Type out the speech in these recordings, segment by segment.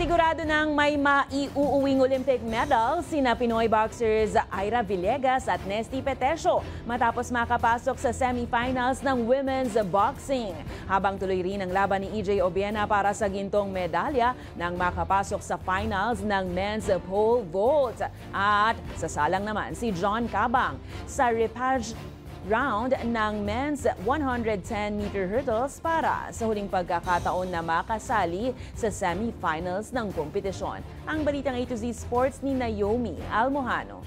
Sigurado nang may maiuuwing Olympic medal sina Pinoy boxers Ira Villegas at Nesty Petesio matapos makapasok sa semifinals ng women's boxing. Habang tuloy rin ang laban ni EJ Obiena para sa gintong medalya nang makapasok sa finals ng men's pole vault. At sasalang naman si John Cabang sa repage round ng men's 110-meter hurdles para sa huling pagkakataon na makasali sa semi-finals ng kompetisyon. Ang balitang A to Z Sports ni Naomi Almohano.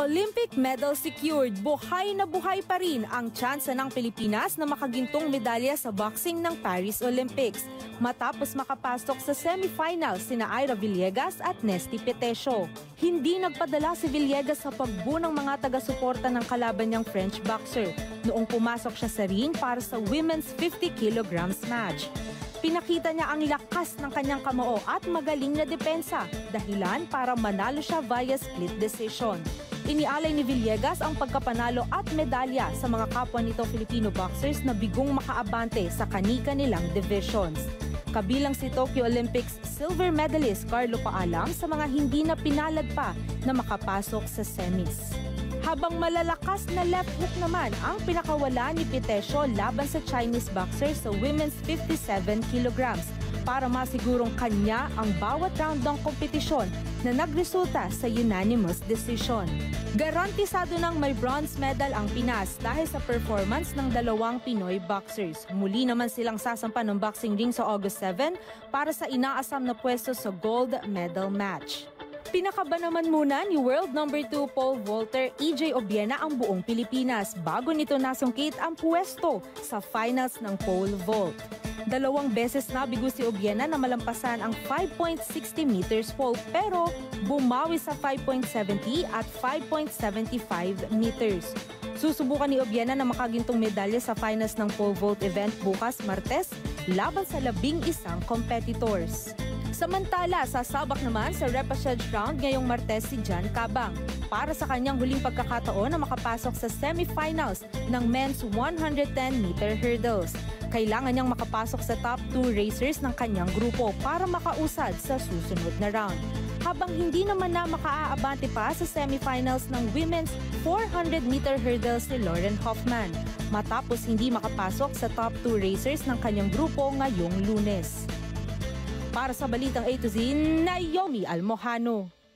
Olympic medal secured, buhay na buhay pa rin ang tsansa ng Pilipinas na makagintong medalya sa boxing ng Paris Olympics matapos makapasok sa semifinals sina Ira Villegas at Nesty Petesio. Hindi nagpadala si Villegas sa pagbuo ng mga taga-suporta ng kalaban niyang French boxer noong pumasok siya sa ring para sa women's 50 kilograms match. Pinakita niya ang lakas ng kanyang kamao at magaling na depensa, dahilan para manalo siya via split decision. Inialay ni Villegas ang pagkapanalo at medalya sa mga kapwa nito Filipino boxers na bigong makaabante sa kani-kanilang divisions. Kabilang si Tokyo Olympics silver medalist Carlo Paalam sa mga hindi na pinalad pa na makapasok sa semis. Habang malalakas na left hook naman ang pinakawala ni Petesio laban sa Chinese boxer sa women's 57 kilograms para masigurong kanya ang bawat round ng kompetisyon na nagresulta sa unanimous decision. Garantisado ng may bronze medal ang Pinas dahil sa performance ng dalawang Pinoy boxers. Muli naman silang sasampa ng boxing ring sa August 7 para sa inaasam na pwesto sa gold medal match. Pinakaba naman muna ni world number 2 pole vaulter EJ Obiena ang buong Pilipinas bago nito nasungkit ang pwesto sa finals ng pole vault. 2 beses nabigo si Obiena na malampasan ang 5.60 meters pole pero bumawi sa 5.70 at 5.75 meters. Susubukan ni Obiena na makagintong medalya sa finals ng pole vault event bukas Martes laban sa 11 competitors. Samantala, sasabak naman sa repechage round ngayong Martes si John Cabang para sa kanyang huling pagkakataon na makapasok sa semifinals ng men's 110-meter hurdles. Kailangan niyang makapasok sa top 2 racers ng kanyang grupo para makausad sa susunod na round. Habang hindi naman na makaaabante pa sa semifinals ng women's 400-meter hurdles si Lauren Hoffman matapos hindi makapasok sa top 2 racers ng kanyang grupo ngayong Lunes. Para sa Balitang A to Z, Naomi Almohano.